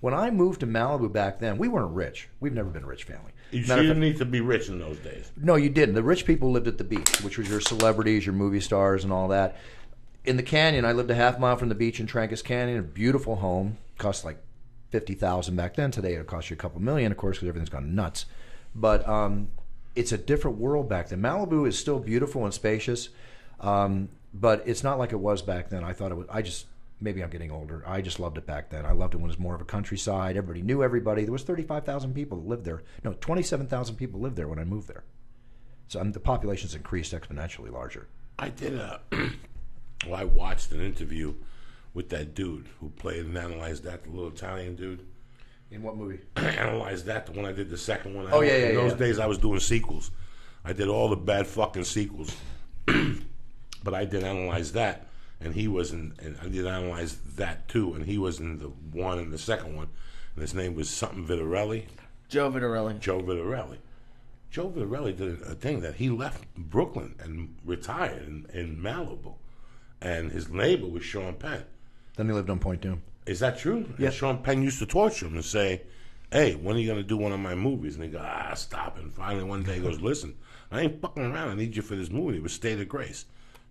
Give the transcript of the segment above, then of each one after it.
When I moved to Malibu back then, we weren't rich. We've never been a rich family. You didn't need to be rich in those days. No, you didn't. The rich people lived at the beach, which was your celebrities, your movie stars, and all that. In the canyon, I lived a half mile from the beach in Trancas Canyon. A beautiful home. Cost like $50,000 back then. Today it'll cost you a couple million, of course, because everything's gone nuts. But it's a different world back then. Malibu is still beautiful and spacious, but it's not like it was back then. I thought it was. Maybe I'm getting older. I just loved it back then. I loved it when it was more of a countryside. Everybody knew everybody. There was 35,000 people that lived there. No, 27,000 people lived there when I moved there. So the population's increased exponentially larger. I did I watched an interview with that dude who played and analyzed that, the little Italian dude. In what movie? Analyzed that, the one I did the second one. In those days I was doing sequels. I did all the bad fucking sequels. But I did analyze that. And he was in, and I did analyze that too, and he was in the one and the second one, and his name was something Vitarelli. Joe Vitarelli. Joe Vitarelli did a thing that he left Brooklyn and retired in Malibu, and his neighbor was Sean Penn. Then he lived on Point Doom. Is that true? Yeah. And Sean Penn used to torture him and say, "Hey, when are you going to do one of my movies?" And he go, "Stop." And finally one day he goes, "Listen, I ain't fucking around. I need you for this movie." It was State of Grace.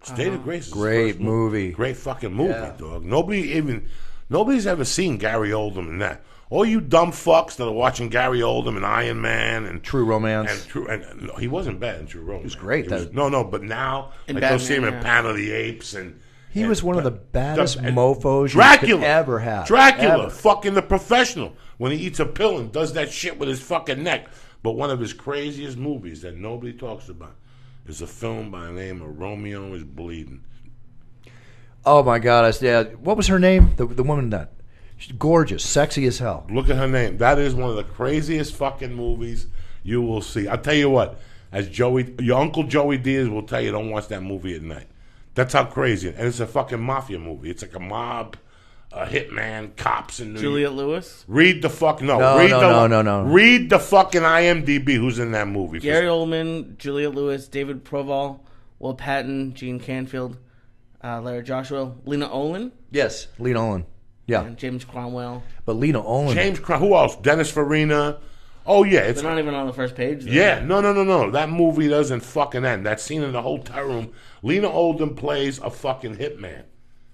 State of Grace is great movie. Great fucking movie, dog. Nobody's ever seen Gary Oldman in that. All you dumb fucks that are watching Gary Oldman and Iron Man and True Romance. And he wasn't bad in True Romance. He was great. But now they'll see him in Planet of the Apes he was one of the baddest mofos Dracula, you could ever have. Dracula, fucking The Professional, when he eats a pill and does that shit with his fucking neck. But one of his craziest movies that nobody talks about is a film by the name of Romeo is Bleeding. Oh my God! What was her name? The woman that she's gorgeous, sexy as hell. Look at her name. That is one of the craziest fucking movies you will see. I'll tell you what, as your Uncle Joey Diaz will tell you, don't watch that movie at night. That's how crazy. And it's a fucking mafia movie. It's like a mob, a hitman, cops in New York. Juliette Lewis? Read the fucking No. Read the fucking IMDb. Who's in that movie? Gary Oldman, Juliette Lewis, David Proval, Will Patton, Gene Canfield, Larry Joshua, Lena Olin. Yes, Lena Olin. Yeah. And James Cromwell. But Lena Olin. Who else? Dennis Farina. Oh, yeah. They're not even on the first page. Though. Yeah. No. That movie doesn't fucking end. That scene in the hotel room, Lena Olin plays a fucking hitman.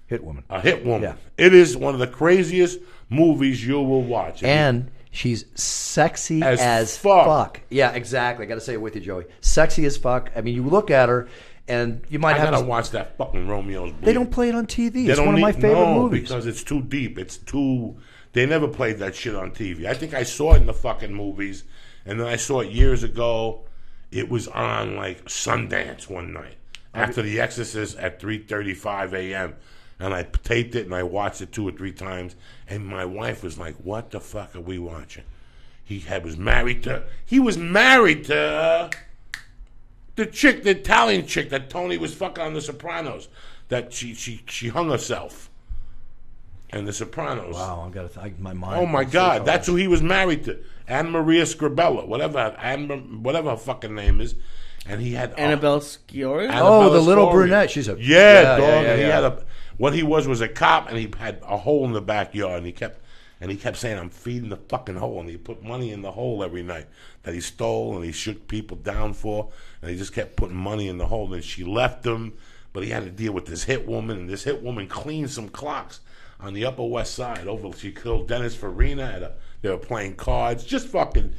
Hit woman. A hit woman. Yeah. It is one of the craziest movies you will watch. And she's sexy as fuck. Yeah, exactly. I got to say it with you, Joey. Sexy as fuck. I mean, you look at her, and you might have to watch that fucking Romeo's Bleeding. They don't play it on TV. It's one of my favorite movies. Because it's too deep. They never played that shit on TV. I think I saw it in the fucking movies, and then I saw it years ago. It was on, like, Sundance one night after The Exorcist at 3:35 a.m., and I taped it and I watched it 2 or 3 times. And my wife was like, "What the fuck are we watching?" He was married to the Italian chick that Tony was fucking on The Sopranos. That she hung herself. And The Sopranos. Wow, I've got to think my mind. Oh my God, that's who he was married to. Anna Maria Scribella, whatever her fucking name is. And he had Annabelle Sciorra. The little brunette. She's a dog. Yeah. And he had what he was a cop, and he had a hole in the backyard, and he kept saying, "I'm feeding the fucking hole," and he put money in the hole every night that he stole and he shook people down for, and he just kept putting money in the hole. And she left him, but he had to deal with this hit woman, and this hit woman cleaned some clocks on the Upper West Side. She killed Dennis Farina. They were playing cards. Just fucking.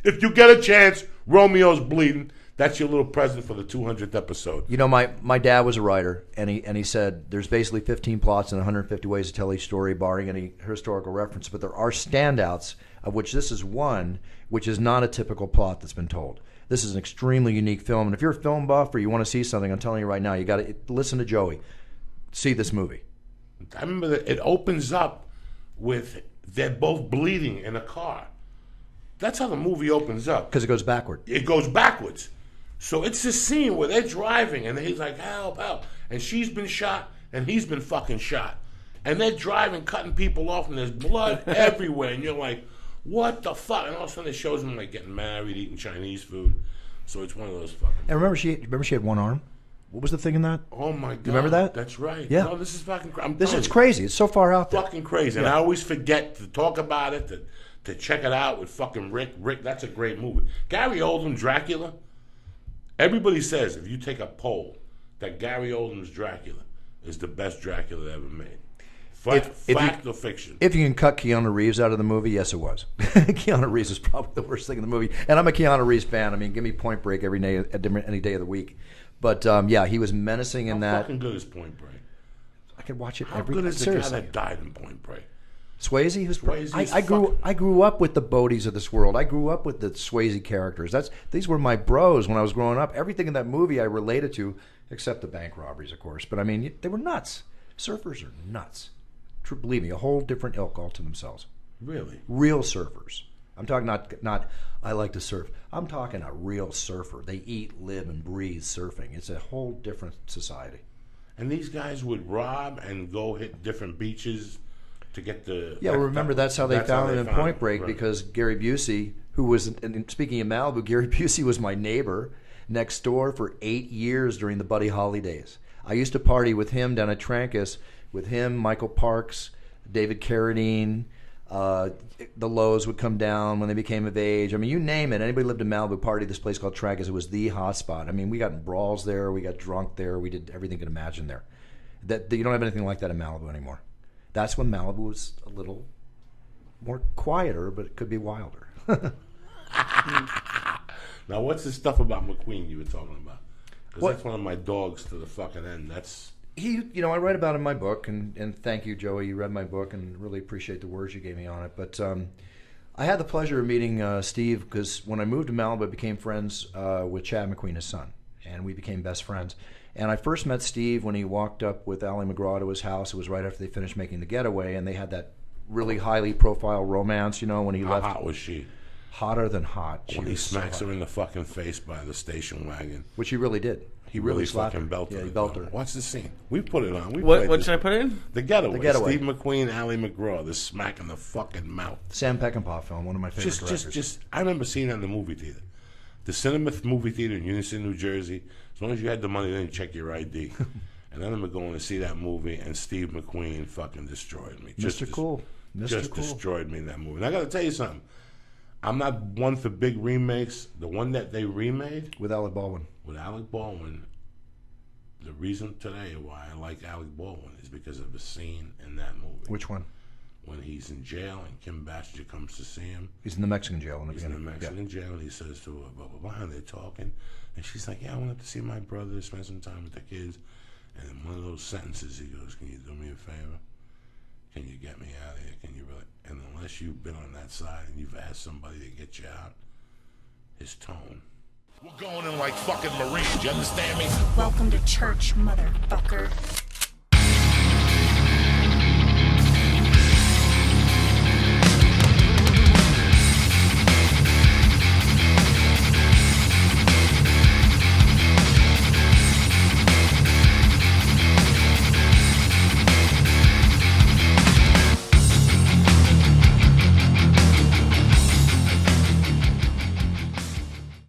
If you get a chance, Romeo's Bleeding. That's your little present for the 200th episode. You know, my dad was a writer, and he said there's basically 15 plots and 150 ways to tell each story, barring any historical reference. But there are standouts, of which this is one, which is not a typical plot that's been told. This is an extremely unique film, and if you're a film buff or you want to see something, I'm telling you right now, you got to listen to Joey. See this movie. I remember that it opens up with they're both bleeding in a car. That's how the movie opens up. Because it goes backward. It goes backwards. So it's this scene where they're driving and he's like, "Help, help." And she's been shot and he's been fucking shot. And they're driving, cutting people off, and there's blood everywhere. And you're like, what the fuck? And all of a sudden it shows them like getting married, eating Chinese food. So it's one of those fucking... And remember she had one arm? What was the thing in that? Oh my God! You remember that? That's right. Yeah. No, this is fucking. It's crazy. It's so far out there. Fucking crazy, and I always forget to talk about it, to check it out with fucking Rick. Rick, that's a great movie. Gary Oldman, Dracula. Everybody says if you take a poll that Gary Oldman's Dracula is the best Dracula ever made. Fact or fiction? If you can cut Keanu Reeves out of the movie, yes, it was. Keanu Reeves is probably the worst thing in the movie, and I'm a Keanu Reeves fan. I mean, give me Point Break any day of the week. But yeah, he was menacing in that. How fucking good is Point Break? I could watch it How every. good is seriously. the guy that died in Point Break? Swayze. I grew up with the Bodhies of this world. I grew up with the Swayze characters. These were my bros when I was growing up. Everything in that movie I related to, except the bank robberies, of course. But I mean, they were nuts. Surfers are nuts. Believe me, a whole different ilk all to themselves. Really? Real surfers. I'm talking not I like to surf. I'm talking a real surfer. They eat, live, and breathe surfing. It's a whole different society. And these guys would rob and go hit different beaches to get the... Yeah, well, remember that's how they found it in Point Break, right. Because Gary Busey, who was, and speaking of Malibu, Gary Busey was my neighbor next door for 8 years during the Buddy Holly days. I used to party with him down at Trancas, with him, Michael Parks, David Carradine. The Lows would come down when they became of age. I mean, you name it. Anybody lived in Malibu, party this place called Trancas. It was the hot spot. I mean, we got in brawls there. We got drunk there. We did everything you could imagine there. That you don't have anything like that in Malibu anymore. That's when Malibu was a little more quieter, but it could be wilder. Now, what's this stuff about McQueen you were talking about? Because that's one of my dogs to the fucking end. That's... I write about it in my book, and thank you, Joey. You read my book, and really appreciate the words you gave me on it. But I had the pleasure of meeting Steve, because when I moved to Malibu, I became friends with Chad McQueen, his son, and we became best friends. And I first met Steve when he walked up with Ally McGraw to his house. It was right after they finished making The Getaway, and they had that really highly profile romance, when he left. How hot was she? Hotter than hot. When he smacks her in the fucking face by the station wagon. Which he really did. He really fucking belted her. Yeah, he belted her. Watch the scene. We put it on. What should I put in? The Getaway. The Getaway. Steve McQueen, Ally McGraw. The smack in the fucking mouth. Sam Peckinpah film, one of my favorite directors. I remember seeing it in the movie theater. The Cinema movie theater in Unison, New Jersey. As long as you had the money, then you check your ID. And I remember going to see that movie, and Steve McQueen fucking destroyed me. Mr. Cool. Destroyed me in that movie. And I got to tell you something. I'm not one for big remakes. The one that they remade with Alec Baldwin. The reason today why I like Alec Baldwin is because of the scene in that movie. Which one? When he's in jail and Kim Basinger comes to see him. He's in the Mexican jail in the beginning. He's in the Mexican jail, and he says to her, blah, blah, blah, and they're talking. And she's like, yeah, I wanted to see my brother, spend some time with the kids. And in one of those sentences, he goes, can you do me a favor? Can you get me out of here? Can you really? And unless you've been on that side and you've asked somebody to get you out, his tone. We're going in like fucking Marines, you understand me? Welcome to church, motherfucker.